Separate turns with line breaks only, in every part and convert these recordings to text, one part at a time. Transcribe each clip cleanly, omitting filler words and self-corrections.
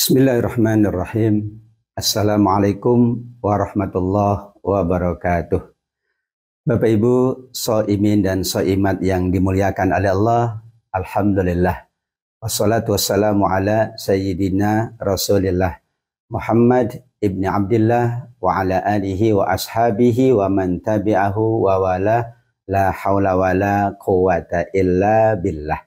Bismillahirrahmanirrahim. Assalamualaikum warahmatullahi wabarakatuh. Bapak Ibu shaimin dan shaimat yang dimuliakan oleh Allah, alhamdulillah. Wassalatu wassalamu ala sayyidina Rasulillah Muhammad ibni Abdillah wa ala alihi wa ashabihi wa man tabi'ahu wa wala, la hawla wa la quwata illa billah.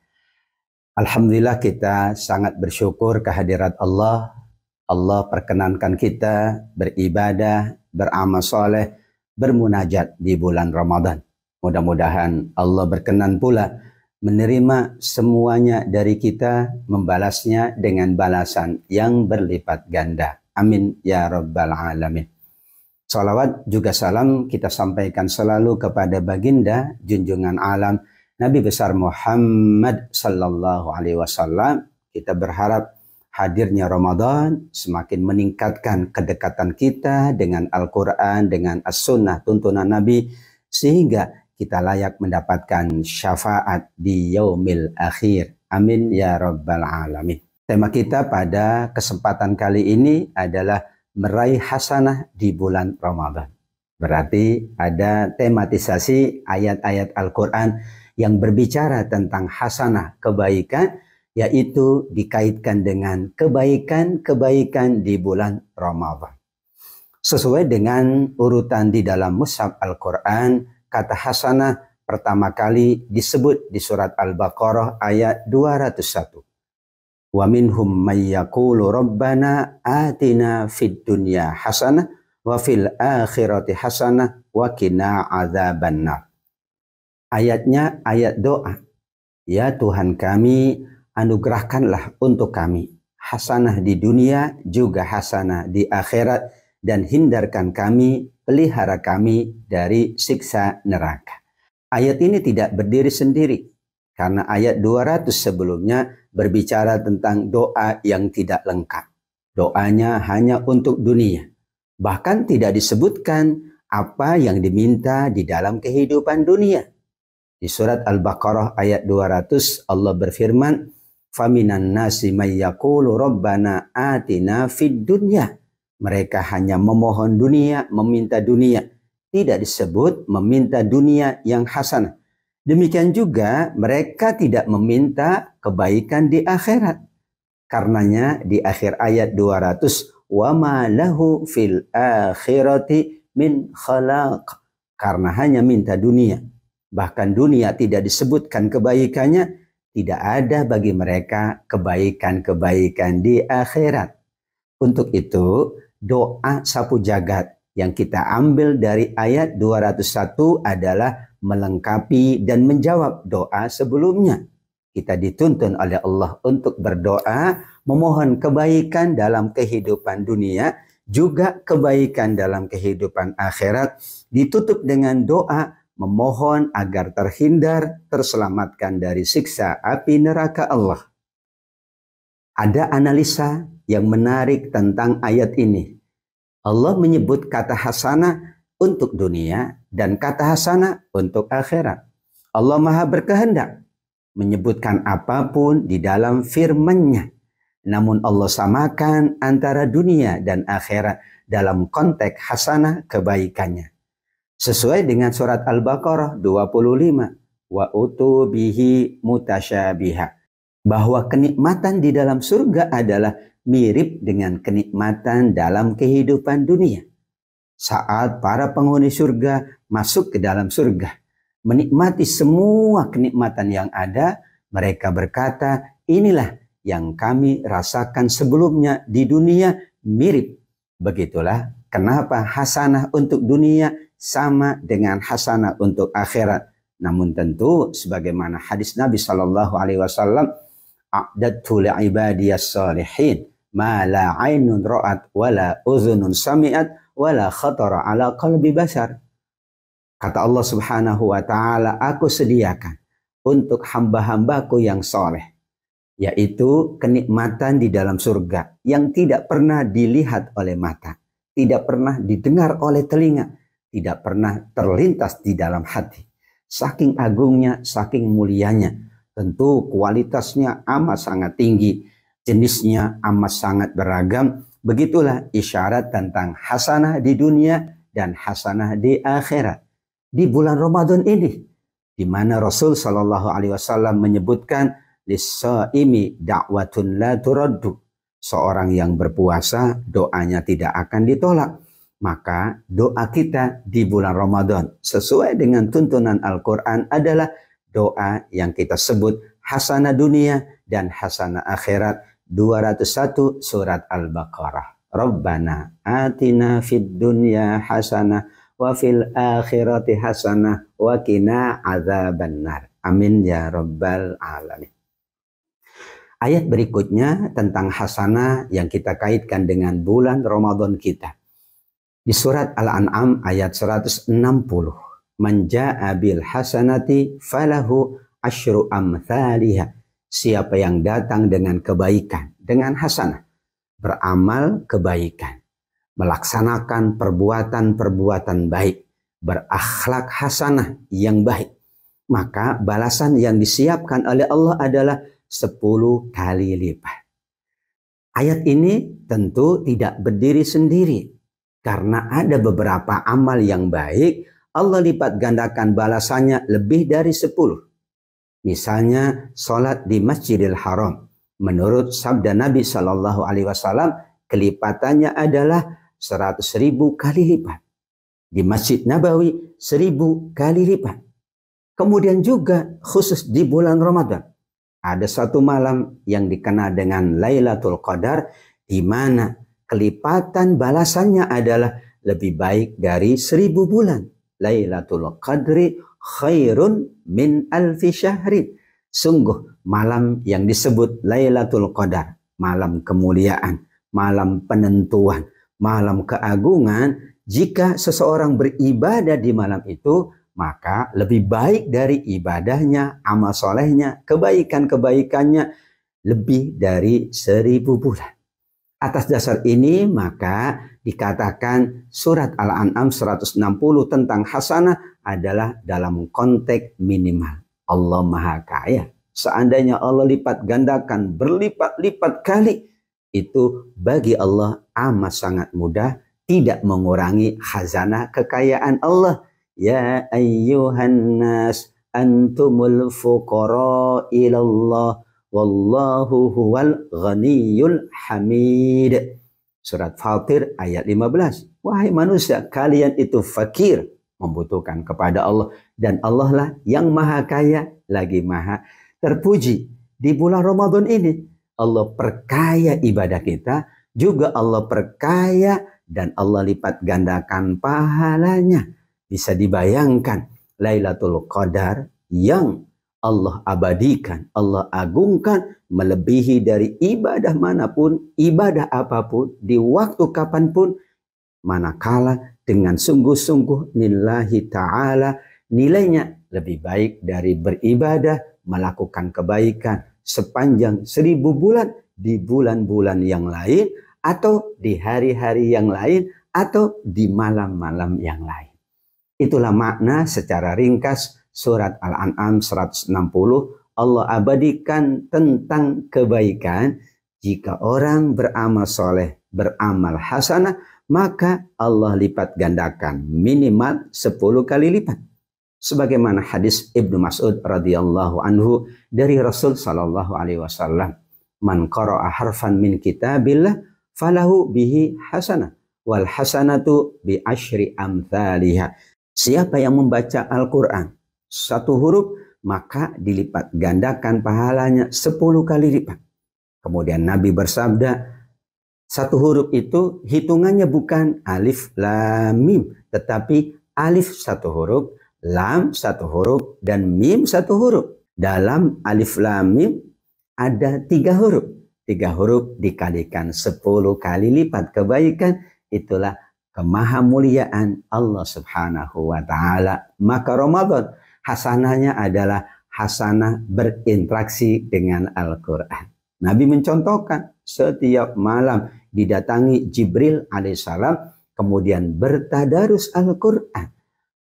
Alhamdulillah, kita sangat bersyukur kehadirat Allah. Allah perkenankan kita beribadah, beramal soleh, bermunajat di bulan Ramadan. Mudah-mudahan Allah berkenan pula menerima semuanya dari kita, membalasnya dengan balasan yang berlipat ganda. Amin ya rabbal alamin. Salawat juga salam kita sampaikan selalu kepada baginda junjungan alam Nabi besar Muhammad sallallahu alaihi wasallam. Kita berharap hadirnya Ramadan semakin meningkatkan kedekatan kita dengan Al-Quran, dengan As-Sunnah, tuntunan Nabi, sehingga kita layak mendapatkan syafaat di yaumil akhir. Amin ya rabbal alamin. Tema kita pada kesempatan kali ini adalah meraih hasanah di bulan Ramadan. Berarti ada tematisasi ayat-ayat Al-Quran yang berbicara tentang hasanah, kebaikan, yaitu dikaitkan dengan kebaikan-kebaikan di bulan Ramadan. Sesuai dengan urutan di dalam mushaf Al-Quran, kata hasanah pertama kali disebut di surat Al-Baqarah ayat 201. Wa minhum may yaqulu rabbana atina fid dunya hasanah wa fil akhirati hasanah wa qina adzabannar. Ayatnya ayat doa. Ya Tuhan kami, anugerahkanlah untuk kami hasanah di dunia, juga hasanah di akhirat, dan hindarkan kami, pelihara kami dari siksa neraka. Ayat ini tidak berdiri sendiri, karena ayat 200 sebelumnya berbicara tentang doa yang tidak lengkap. Doanya hanya untuk dunia. Bahkan tidak disebutkan apa yang diminta di dalam kehidupan dunia. Di surat Al-Baqarah ayat 200 Allah berfirman, "Faminan nasi may yaqulu rabbana atina fid dunya." Mereka hanya memohon dunia, meminta dunia. Tidak disebut meminta dunia yang hasanah. Demikian juga mereka tidak meminta kebaikan di akhirat. Karenanya di akhir ayat 200, "Wa ma lahu fil akhirati min khalaq." Karena hanya minta dunia. Bahkan dunia tidak disebutkan kebaikannya, tidak ada bagi mereka kebaikan-kebaikan di akhirat. Untuk itu, doa sapu jagat yang kita ambil dari ayat 201 adalah melengkapi dan menjawab doa sebelumnya. Kita dituntun oleh Allah untuk berdoa, memohon kebaikan dalam kehidupan dunia, juga kebaikan dalam kehidupan akhirat, ditutup dengan doa memohon agar terhindar, terselamatkan dari siksa api neraka Allah. Ada analisa yang menarik tentang ayat ini. Allah menyebut kata hasanah untuk dunia dan kata hasanah untuk akhirat. Allah Maha berkehendak menyebutkan apapun di dalam firman-Nya. Namun Allah samakan antara dunia dan akhirat dalam konteks hasanah kebaikannya. Sesuai dengan surat Al-Baqarah 25, wa utubihi mutasyabiha, bahwa kenikmatan di dalam surga adalah mirip dengan kenikmatan dalam kehidupan dunia. Saat para penghuni surga masuk ke dalam surga, menikmati semua kenikmatan yang ada, mereka berkata, inilah yang kami rasakan sebelumnya di dunia, mirip. Begitulah kenapa hasanah untuk dunia sama dengan hasanah untuk akhirat. Namun tentu sebagaimana hadis Nabi sallallahu alaihi wasallam, a'dadtu li'ibadiyas salihin ma la 'ainun ra'at wa la udhunun sami'at wa la khatara 'ala qalbi bashar. Kata Allah Subhanahu wa taala, aku sediakan untuk hamba-hambaku yang soleh, yaitu kenikmatan di dalam surga yang tidak pernah dilihat oleh mata, tidak pernah didengar oleh telinga, tidak pernah terlintas di dalam hati. Saking agungnya, saking mulianya. Tentu kualitasnya amat sangat tinggi. jenisnya amat sangat beragam. Begitulah isyarat tentang hasanah di dunia dan hasanah di akhirat. Di bulan Ramadan ini, di mana Rasul Shallallahu Alaihi Wasallam menyebutkan lis-shaimi da'watun la turaddu. Seorang yang berpuasa doanya tidak akan ditolak. Maka doa kita di bulan Ramadan sesuai dengan tuntunan Al-Quran adalah doa yang kita sebut hasanah dunia dan hasanah akhirat. 201 surat Al-Baqarah. Rabbana atina fid dunya hasanah wa fil akhirati hasanah wa qina adzabannar. Amin ya rabbal alamin. Ayat berikutnya tentang hasanah yang kita kaitkan dengan bulan Ramadan kita. Di surat Al-An'am ayat 160. Man jaa'a bil hasanati falahu asyru amthaliha. Siapa yang datang dengan kebaikan, dengan hasanah, beramal kebaikan, melaksanakan perbuatan-perbuatan baik, berakhlak hasanah yang baik, maka balasan yang disiapkan oleh Allah adalah 10 kali lipat. Ayat ini tentu tidak berdiri sendiri, karena ada beberapa amal yang baik, Allah lipat gandakan balasannya lebih dari 10. Misalnya sholat di Masjidil Haram. Menurut sabda Nabi Shallallahu Alaihi Wasallam, kelipatannya adalah 100.000 kali lipat. Di Masjid Nabawi 1.000 kali lipat. Kemudian juga khusus di bulan Ramadan, ada satu malam yang dikenal dengan Lailatul Qadar, di mana kelipatan balasannya adalah lebih baik dari 1.000 bulan. Lailatul Qadri khairun min alfi syahrin. Sungguh malam yang disebut Lailatul Qadar, malam kemuliaan, malam penentuan, malam keagungan. Jika seseorang beribadah di malam itu, maka lebih baik dari ibadahnya, amal solehnya, kebaikan-kebaikannya lebih dari 1.000 bulan. Atas dasar ini maka dikatakan surat Al-An'am 160 tentang hasanah adalah dalam konteks minimal. Allah Maha Kaya. Seandainya Allah lipat gandakan berlipat-lipat kali, itu bagi Allah amat sangat mudah, tidak mengurangi khazanah kekayaan Allah. Ya ayyuhan nas antumul fuqara ilallah wallahu huwal ghaniyul hamid. Surat Fatir ayat 15. Wahai manusia, kalian itu fakir, membutuhkan kepada Allah, dan Allah lah yang maha kaya lagi maha terpuji. Di bulan Ramadan ini Allah perkaya ibadah kita, juga Allah perkaya dan Allah lipat gandakan pahalanya. Bisa dibayangkan Lailatul Qadar yang Allah abadikan, Allah agungkan, melebihi dari ibadah manapun, ibadah apapun, di waktu kapanpun, manakala dengan sungguh-sungguh lillahi ta'ala, nilainya lebih baik dari beribadah, melakukan kebaikan sepanjang 1.000 bulan, di bulan-bulan yang lain, atau di hari-hari yang lain, atau di malam-malam yang lain. Itulah makna secara ringkas surat Al-An'am 160. Allah abadikan tentang kebaikan. Jika orang beramal soleh, beramal hasanah, maka Allah lipat gandakan minimal 10 kali lipat. Sebagaimana hadis Ibnu Mas'ud radhiyallahu anhu dari Rasul sallallahu alaihi wasallam, man qara'a harfan min kitabillah falahu bihi hasanah wal hasanatu bi asyri amthaliha. Siapa yang membaca Al-Quran 1 huruf, maka dilipat gandakan pahalanya 10 kali lipat. Kemudian Nabi bersabda, 1 huruf itu hitungannya bukan alif lam mim, tetapi alif 1 huruf, lam 1 huruf, dan mim 1 huruf. Dalam alif lam mim ada 3 huruf. 3 huruf dikalikan 10 kali lipat kebaikan, itulah kemahamuliaan Allah subhanahu wa ta'ala. Maka Ramadan hasanahnya adalah hasanah berinteraksi dengan Al-Quran. Nabi mencontohkan setiap malam didatangi Jibril alaihissalam, kemudian bertadarus Al-Quran.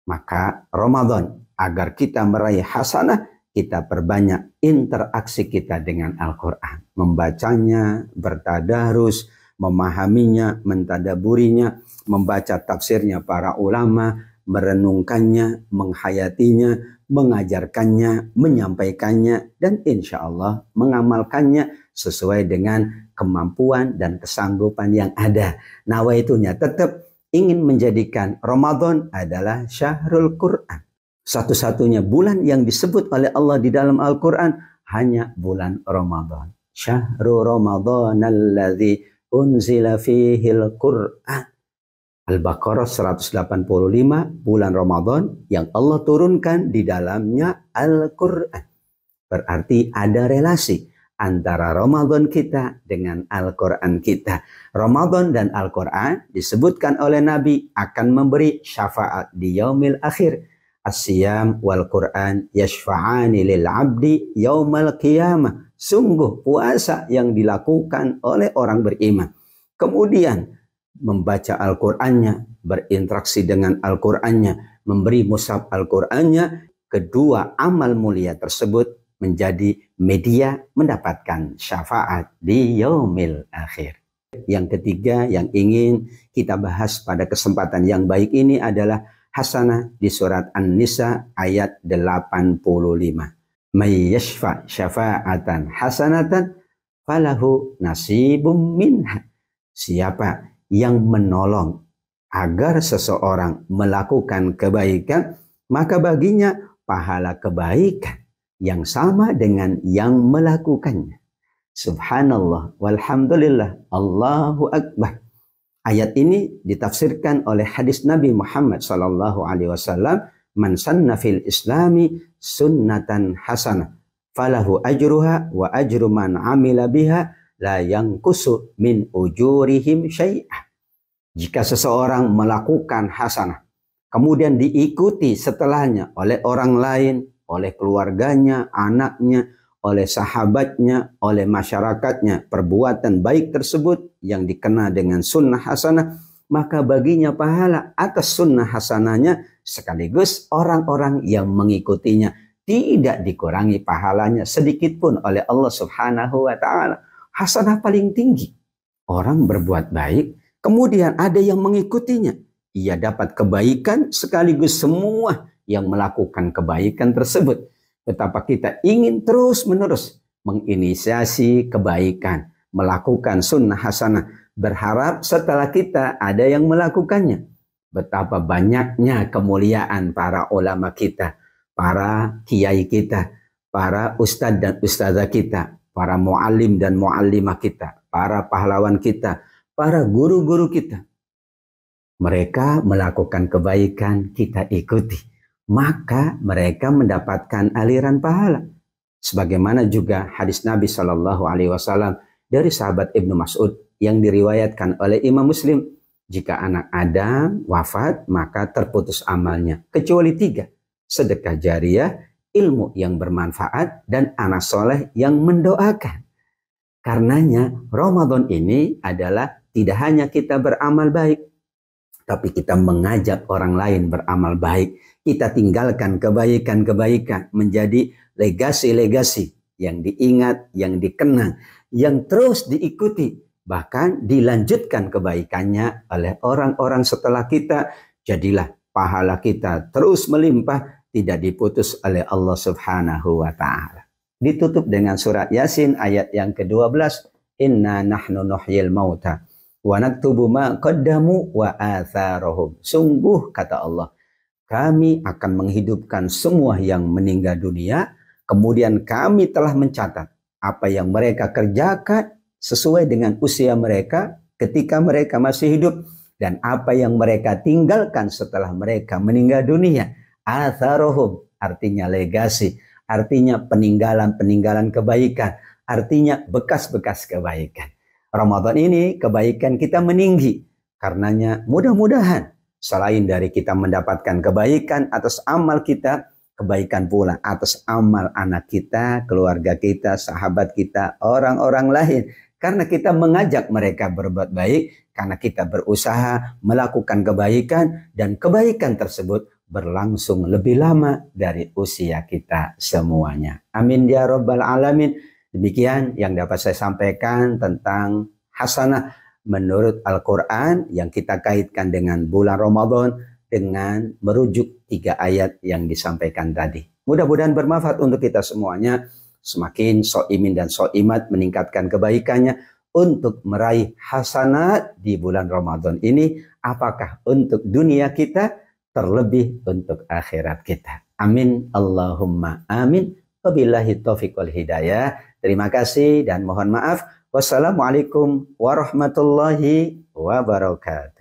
Maka Ramadan, agar kita meraih hasanah, kita perbanyak interaksi kita dengan Al-Quran. Membacanya, bertadarus, memahaminya, mentadaburinya, membaca tafsirnya para ulama, merenungkannya, menghayatinya, mengajarkannya, menyampaikannya, dan insya Allah mengamalkannya sesuai dengan kemampuan dan kesanggupan yang ada. Nawaitunya tetap ingin menjadikan Ramadan adalah syahrul Quran. Satu-satunya bulan yang disebut oleh Allah di dalam Al-Quran hanya bulan Ramadan. Syahrul Ramadan alladzi unzila fihil Quran. Al-Baqarah 185, bulan Ramadan yang Allah turunkan di dalamnya Al-Quran. Berarti ada relasi antara Ramadan kita dengan Al-Quran kita. Ramadan dan Al-Quran disebutkan oleh Nabi akan memberi syafaat di yaumil akhir. As-siyam wal Quran yashfa'ani lil abdi yaumal qiyamah. Sungguh puasa yang dilakukan oleh orang beriman. Kemudian membaca Al-Qur'annya, berinteraksi dengan Al-Qur'annya, memberi mushaf Al-Qur'annya, kedua amal mulia tersebut menjadi media mendapatkan syafaat di yaumil akhir. Yang ketiga yang ingin kita bahas pada kesempatan yang baik ini adalah hasanah di surat An-Nisa ayat 85. May yashfa' syafa'atan hasanatan falahu nasibum minha. Siapa yang menolong agar seseorang melakukan kebaikan, maka baginya pahala kebaikan yang sama dengan yang melakukannya. Subhanallah walhamdulillah Allahu akbar. Ayat ini ditafsirkan oleh hadis Nabi Muhammad sallallahu alaihi wasallam, man sanna fil islami sunnatan hasanah falahu ajruha wa ajru man amila biha la yanqusu min ujurihim syai'ah. Jika seseorang melakukan hasanah kemudian diikuti setelahnya oleh orang lain, oleh keluarganya, anaknya, oleh sahabatnya, oleh masyarakatnya, perbuatan baik tersebut yang dikenal dengan sunnah hasanah, maka baginya pahala atas sunnah hasanahnya sekaligus orang-orang yang mengikutinya. Tidak dikurangi pahalanya sedikit pun oleh Allah Subhanahu wa ta'ala. Hasanah paling tinggi. Orang berbuat baik, kemudian ada yang mengikutinya. Ia dapat kebaikan sekaligus semua yang melakukan kebaikan tersebut. Betapa kita ingin terus-menerus menginisiasi kebaikan, melakukan sunnah hasanah, berharap setelah kita ada yang melakukannya. Betapa banyaknya kemuliaan para ulama kita, para kiai kita, para ustadz dan ustazah kita, para muallim dan muallimah kita, para pahlawan kita, para guru-guru kita. Mereka melakukan kebaikan, kita ikuti. Maka mereka mendapatkan aliran pahala. Sebagaimana juga hadis Nabi Shallallahu Alaihi Wasallam dari sahabat Ibnu Mas'ud yang diriwayatkan oleh Imam Muslim, jika anak Adam wafat maka terputus amalnya kecuali 3, sedekah jariyah, ilmu yang bermanfaat, dan anak soleh yang mendoakan. Karenanya Ramadan ini adalah tidak hanya kita beramal baik, tapi kita mengajak orang lain beramal baik. Kita tinggalkan kebaikan-kebaikan menjadi legasi-legasi yang diingat, yang dikenang, yang terus diikuti. Bahkan dilanjutkan kebaikannya oleh orang-orang setelah kita. Jadilah pahala kita terus melimpah, tidak diputus oleh Allah Subhanahu wa ta'ala. Ditutup dengan surat Yasin ayat yang ke-12. Inna nahnu nuhyil mauta wa naktubu ma qaddamu wa atharahum. Sungguh kata Allah, kami akan menghidupkan semua yang meninggal dunia, kemudian kami telah mencatat apa yang mereka kerjakan sesuai dengan usia mereka ketika mereka masih hidup, dan apa yang mereka tinggalkan setelah mereka meninggal dunia. Atharohum artinya legasi, artinya peninggalan-peninggalan kebaikan, artinya bekas-bekas kebaikan. Ramadan ini kebaikan kita meninggi, karenanya mudah-mudahan selain dari kita mendapatkan kebaikan atas amal kita, kebaikan pula atas amal anak kita, keluarga kita, sahabat kita, orang-orang lain. Karena kita mengajak mereka berbuat baik, karena kita berusaha melakukan kebaikan, dan kebaikan tersebut berlangsung lebih lama dari usia kita semuanya. Amin ya rabbal alamin. Demikian yang dapat saya sampaikan tentang hasanah menurut Al-Quran yang kita kaitkan dengan bulan Ramadan dengan merujuk 3 ayat yang disampaikan tadi. Mudah-mudahan bermanfaat untuk kita semuanya. Semakin so'imin dan so'imat meningkatkan kebaikannya untuk meraih hasanat di bulan Ramadan ini. Apakah untuk dunia kita, terlebih untuk akhirat kita. Amin. Allahumma amin. Wabillahi taufiq wal hidayah. Terima kasih dan mohon maaf. Wassalamualaikum warahmatullahi wabarakatuh.